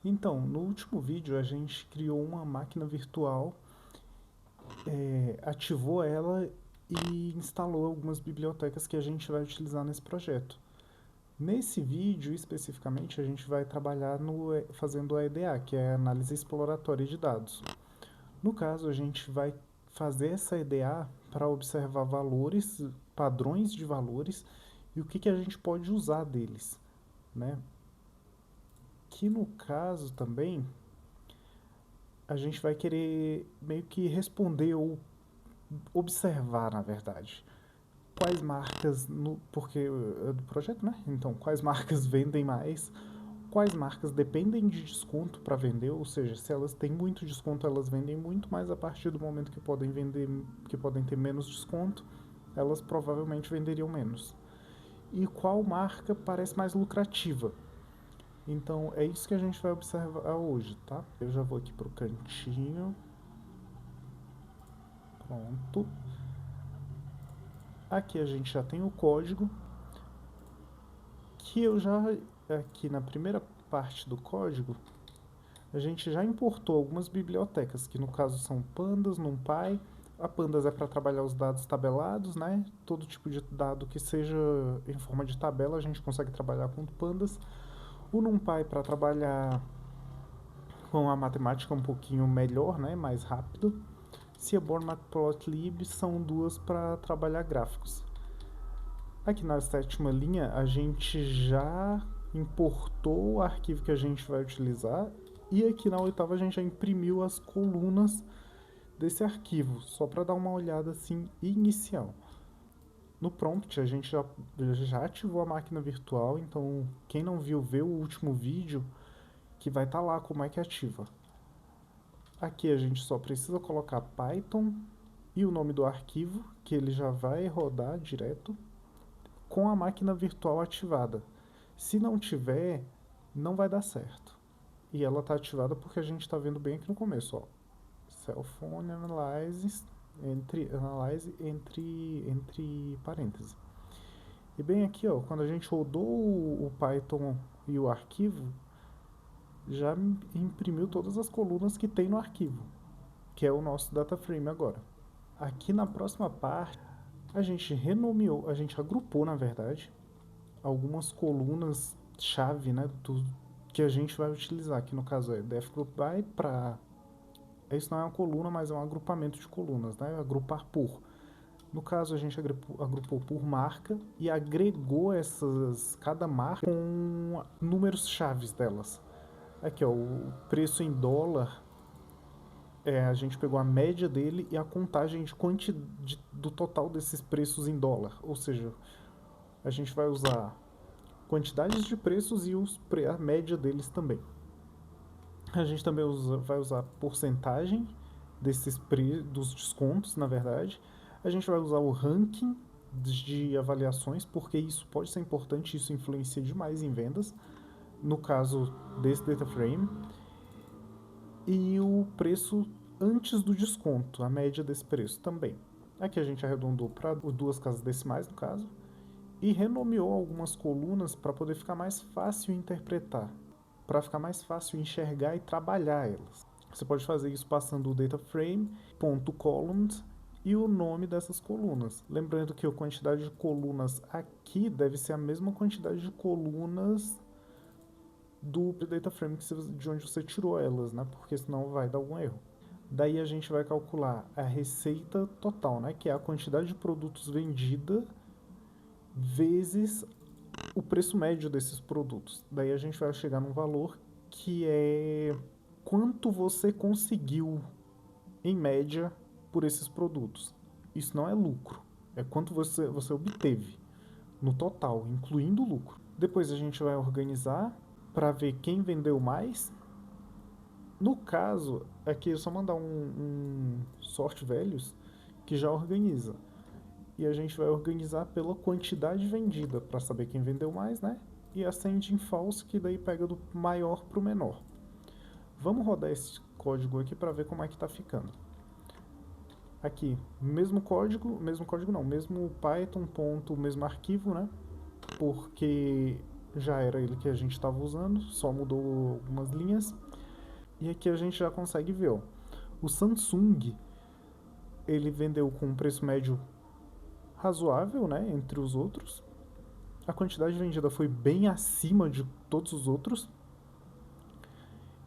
Então, no último vídeo a gente criou uma máquina virtual, ativou ela e instalou algumas bibliotecas que a gente vai utilizar nesse projeto. Nesse vídeo, especificamente, a gente vai trabalhar fazendo a EDA, que é a Análise Exploratória de Dados. No caso, a gente vai fazer essa EDA para observar valores, padrões de valores e o que a gente pode usar deles, né? Que no caso também a gente vai querer meio que responder ou observar, na verdade, quais marcas, porque é do projeto, né? Então, quais marcas vendem mais, quais marcas dependem de desconto para vender, ou seja, se elas têm muito desconto, elas vendem muito, mas a partir do momento que podem vender, que podem ter menos desconto, elas provavelmente venderiam menos. E qual marca parece mais lucrativa? Então, é isso que a gente vai observar hoje, tá? Eu já vou aqui pro cantinho. Pronto. Aqui a gente já tem o código, que eu já, aqui na primeira parte do código, a gente já importou algumas bibliotecas, que no caso são Pandas, NumPy. A Pandas é para trabalhar os dados tabelados, né? Todo tipo de dado que seja em forma de tabela a gente consegue trabalhar com Pandas. O NumPy para trabalhar com a matemática um pouquinho melhor, né? Mais rápido. Seaborn e Matplotlib são duas para trabalhar gráficos. Aqui na sétima linha a gente já importou o arquivo que a gente vai utilizar e aqui na oitava a gente já imprimiu as colunas desse arquivo, só para dar uma olhada assim inicial. No prompt a gente já ativou a máquina virtual, então quem não viu, vê o último vídeo que vai estar lá como é que ativa. Aqui a gente só precisa colocar Python e o nome do arquivo, que ele já vai rodar direto com a máquina virtual ativada. Se não tiver, não vai dar certo. E ela está ativada porque a gente está vendo bem aqui no começo, ó. Cell phone analyze entre parênteses. E bem aqui, ó, quando a gente rodou o Python e o arquivo, já imprimiu todas as colunas que tem no arquivo, que é o nosso data frame agora. Aqui na próxima parte, a gente renomeou, a gente agrupou, na verdade, algumas colunas chave, né, que a gente vai utilizar, que no caso é def group by para isso não é uma coluna, mas é um agrupamento de colunas, né? Agrupar por. No caso, a gente agrupou por marca e agregou cada marca com números chaves delas. Aqui, ó, o preço em dólar, a gente pegou a média dele e a contagem do total desses preços em dólar. Ou seja, a gente vai usar quantidades de preços e a média deles também. A gente também vai usar porcentagem dos descontos, na verdade. A gente vai usar o ranking de avaliações, porque isso pode ser importante, isso influencia demais em vendas, no caso desse data frame. E o preço antes do desconto, a média desse preço também. Aqui a gente arredondou para duas casas decimais, no caso, e renomeou algumas colunas para poder ficar mais fácil interpretar, para ficar mais fácil enxergar e trabalhar elas. Você pode fazer isso passando o data frame, ponto columns e o nome dessas colunas. Lembrando que a quantidade de colunas aqui deve ser a mesma quantidade de colunas do data frame de onde você tirou elas, né? Porque senão vai dar algum erro. Daí a gente vai calcular a receita total, né? Que é a quantidade de produtos vendida vezes o preço médio desses produtos. Daí a gente vai chegar num valor que é quanto você conseguiu em média por esses produtos. Isso não é lucro, é quanto você obteve no total, incluindo o lucro. Depois a gente vai organizar para ver quem vendeu mais. No caso, aqui é só mandar um sort values que já organiza. E a gente vai organizar pela quantidade vendida para saber quem vendeu mais, né? E a send false, que daí pega do maior para o menor. Vamos rodar esse código aqui para ver como é que está ficando. Aqui, mesmo código não, mesmo Python, ponto, mesmo arquivo, né? Porque já era ele que a gente estava usando, só mudou algumas linhas. E aqui a gente já consegue ver, ó, o Samsung ele vendeu com um preço médio razoável, né, entre os outros. A quantidade vendida foi bem acima de todos os outros.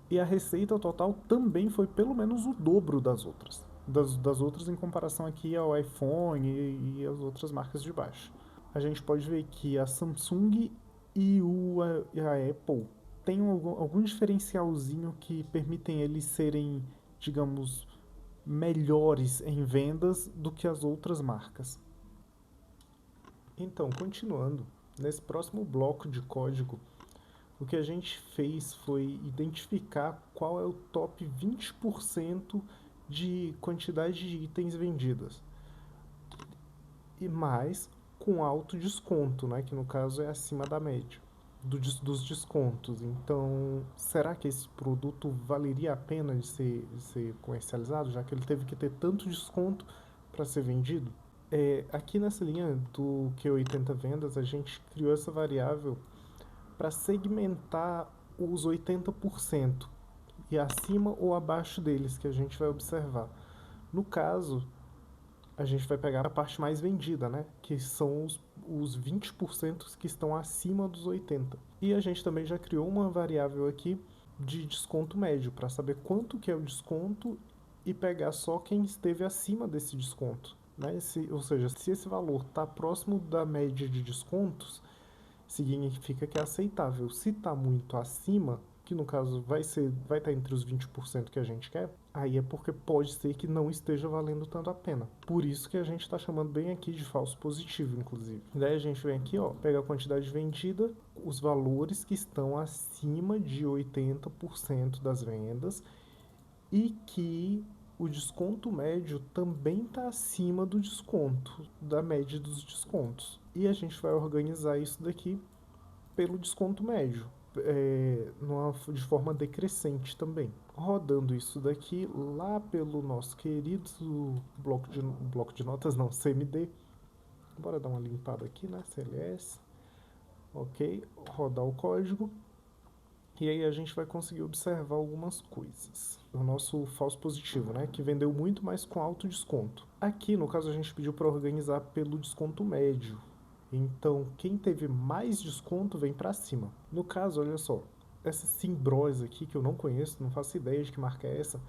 E a receita total também foi pelo menos o dobro das outras. Das outras em comparação aqui ao iPhone e as outras marcas de baixo. A gente pode ver que a Samsung e a Apple têm algum diferencialzinho que permitem eles serem, digamos, melhores em vendas do que as outras marcas. Então, continuando, nesse próximo bloco de código, o que a gente fez foi identificar qual é o top 20% de quantidade de itens vendidas. E mais com alto desconto, né, que no caso é acima da média dos descontos. Então, será que esse produto valeria a pena de ser comercializado, já que ele teve que ter tanto desconto para ser vendido? Aqui nessa linha do Q80 vendas, a gente criou essa variável para segmentar os 80% e acima ou abaixo deles que a gente vai observar. No caso, a gente vai pegar a parte mais vendida, né? Que são os 20% que estão acima dos 80%. E a gente também já criou uma variável aqui de desconto médio para saber quanto que é o desconto e pegar só quem esteve acima desse desconto. Né? Ou seja, se esse valor está próximo da média de descontos, significa que é aceitável. Se está muito acima, que no caso vai estar entre os 20% que a gente quer, aí é porque pode ser que não esteja valendo tanto a pena. Por isso que a gente está chamando bem aqui de falso positivo, inclusive. Daí a gente vem aqui, ó, pega a quantidade vendida, os valores que estão acima de 80% das vendas e que o desconto médio também está acima do desconto, da média dos descontos. E a gente vai organizar isso daqui pelo desconto médio, de forma decrescente também. Rodando isso daqui lá pelo nosso querido bloco de notas, não, CMD. Bora dar uma limpada aqui, né? CLS. Ok, rodar o código. E aí a gente vai conseguir observar algumas coisas. O nosso falso positivo, né? Que vendeu muito, mais com alto desconto. Aqui, no caso, a gente pediu para organizar pelo desconto médio. Então, quem teve mais desconto vem para cima. No caso, olha só, essa Simbrose aqui, que eu não conheço, não faço ideia de que marca é essa,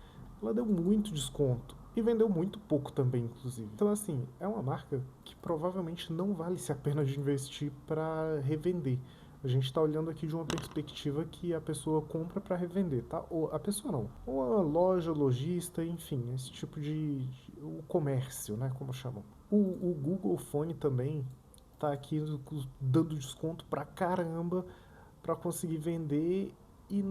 ela deu muito desconto. E vendeu muito pouco também, inclusive. Então, assim, é uma marca que provavelmente não vale se a pena de investir para revender. A gente está olhando aqui de uma perspectiva que a pessoa compra para revender, tá? Ou a pessoa não. Ou a loja, lojista, enfim, esse tipo o comércio, né? Como chamam. O Google Phone também tá aqui dando desconto pra caramba para conseguir vender e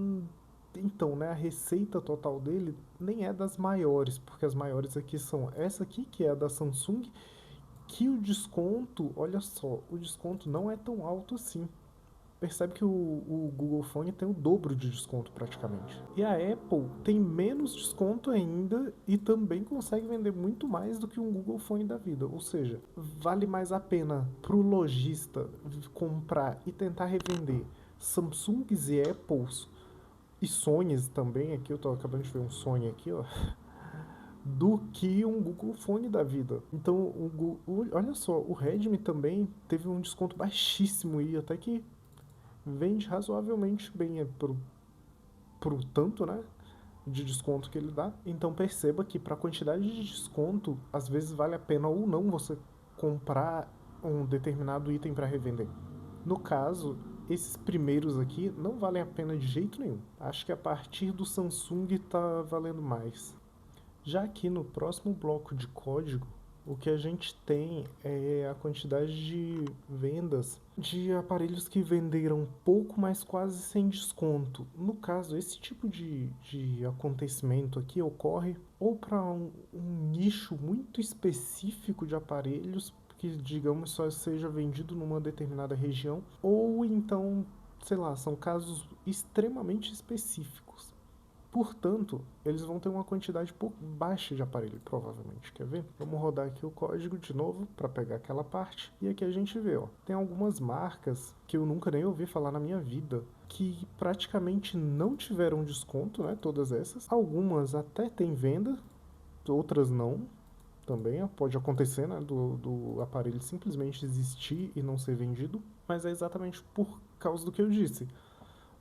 então, né, a receita total dele nem é das maiores, porque as maiores aqui são essa aqui, que é a da Samsung, que o desconto, olha só, o desconto não é tão alto assim. Percebe que o Google Phone tem o dobro de desconto praticamente. E a Apple tem menos desconto ainda e também consegue vender muito mais do que um Google Phone da vida. Ou seja, vale mais a pena para o lojista comprar e tentar revender Samsungs e Apples e Sonys também, aqui eu tô acabando de ver um Sony aqui, ó, do que um Google Phone da vida. Então, olha só, o Redmi também teve um desconto baixíssimo e até que vende razoavelmente bem pro tanto, né, de desconto que ele dá. Então perceba que para a quantidade de desconto, às vezes vale a pena ou não você comprar um determinado item para revender. No caso, esses primeiros aqui não valem a pena de jeito nenhum. Acho que a partir do Samsung tá valendo mais. Já aqui no próximo bloco de código, o que a gente tem é a quantidade de vendas de aparelhos que venderam pouco, mas quase sem desconto. No caso, esse tipo de acontecimento aqui ocorre ou para um nicho muito específico de aparelhos, que digamos só seja vendido numa determinada região, ou então, sei lá, são casos extremamente específicos. Portanto, eles vão ter uma quantidade pouco baixa de aparelho, provavelmente. Quer ver? Vamos rodar aqui o código de novo para pegar aquela parte. E aqui a gente vê, ó, tem algumas marcas que eu nunca nem ouvi falar na minha vida, que praticamente não tiveram desconto, né? Todas essas. Algumas até tem venda, outras não. Também pode acontecer, né? Do aparelho simplesmente existir e não ser vendido. Mas é exatamente por causa do que eu disse.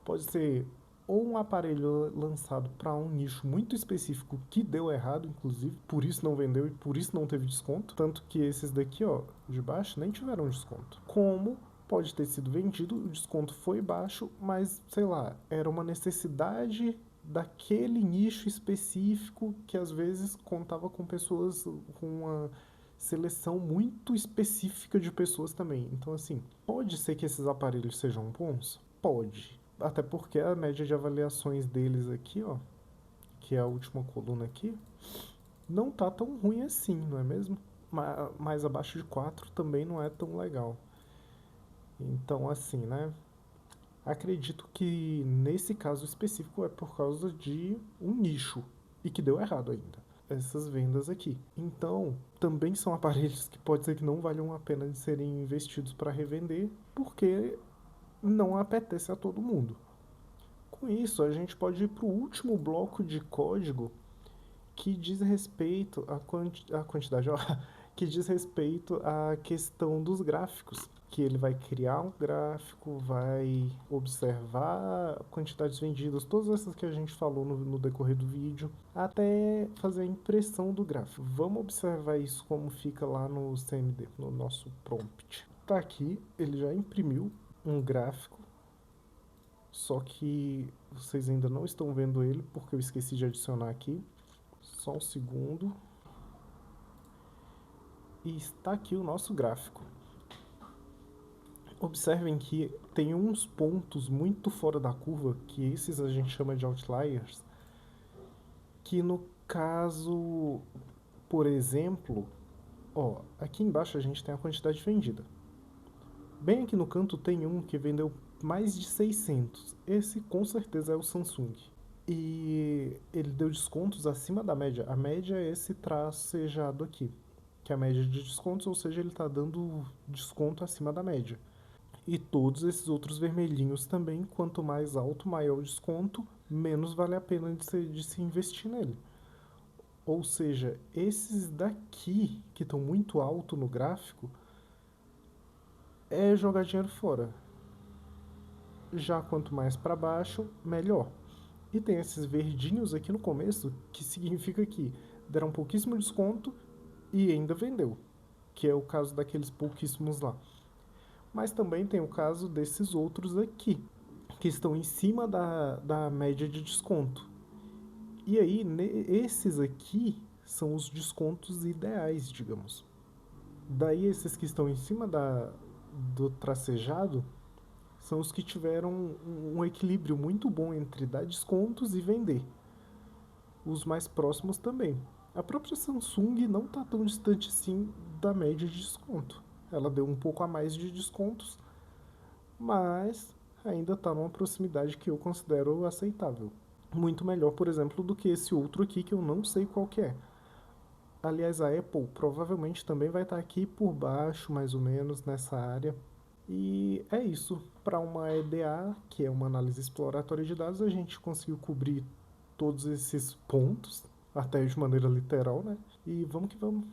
Pode ser ou um aparelho lançado para um nicho muito específico que deu errado, inclusive, por isso não vendeu e por isso não teve desconto, tanto que esses daqui, ó, de baixo nem tiveram desconto. Como pode ter sido vendido, o desconto foi baixo, mas sei lá, era uma necessidade daquele nicho específico que às vezes contava com pessoas com uma seleção muito específica de pessoas também. Então assim, pode ser que esses aparelhos sejam bons? Pode. Até porque a média de avaliações deles aqui, ó, que é a última coluna aqui, não tá tão ruim assim, não é mesmo? Mais abaixo de 4 também não é tão legal. Então, assim, né? Acredito que nesse caso específico é por causa de um nicho e que deu errado ainda. Essas vendas aqui. Então, também são aparelhos que pode ser que não valham a pena de serem investidos para revender, porque não apetece a todo mundo. Com isso, a gente pode ir para o último bloco de código que diz respeito à quantidade, ó, que diz respeito à questão dos gráficos. Que ele vai criar um gráfico, vai observar quantidades vendidas, todas essas que a gente falou no decorrer do vídeo, até fazer a impressão do gráfico. Vamos observar isso como fica lá no CMD, no nosso prompt. Tá aqui, ele já imprimiu um gráfico, só que vocês ainda não estão vendo ele porque eu esqueci de adicionar aqui. Só um segundo. E está aqui o nosso gráfico. Observem que tem uns pontos muito fora da curva, que esses a gente chama de outliers, que no caso, por exemplo, ó, aqui embaixo a gente tem a quantidade vendida. Bem aqui no canto tem um que vendeu mais de 600. Esse com certeza é o Samsung. E ele deu descontos acima da média. A média é esse tracejado aqui, que é a média de descontos, ou seja, ele está dando desconto acima da média. E todos esses outros vermelhinhos também, quanto mais alto, maior o desconto, menos vale a pena de se investir nele. Ou seja, esses daqui, que estão muito alto no gráfico, é jogar dinheiro fora. Já quanto mais para baixo, melhor. E tem esses verdinhos aqui no começo, que significa que deram pouquíssimo desconto e ainda vendeu, que é o caso daqueles pouquíssimos lá. Mas também tem o caso desses outros aqui, que estão em cima da média de desconto. E aí, esses aqui são os descontos ideais, digamos. Daí, esses que estão em cima do tracejado são os que tiveram um equilíbrio muito bom entre dar descontos e vender. Os mais próximos também. A própria Samsung não está tão distante assim da média de desconto. Ela deu um pouco a mais de descontos, mas ainda está numa proximidade que eu considero aceitável. Muito melhor, por exemplo, do que esse outro aqui que eu não sei qual que é. Aliás, a Apple provavelmente também vai estar aqui por baixo, mais ou menos, nessa área. E é isso. Para uma EDA, que é uma análise exploratória de dados, a gente conseguiu cobrir todos esses pontos, até de maneira literal, né? E vamos que vamos.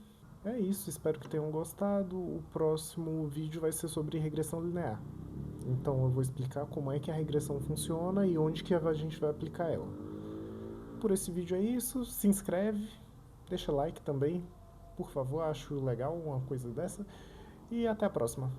É isso, espero que tenham gostado. O próximo vídeo vai ser sobre regressão linear. Então eu vou explicar como é que a regressão funciona e onde que a gente vai aplicar ela. Por esse vídeo é isso, se inscreve, deixa like também, por favor, acho legal uma coisa dessa. E até a próxima.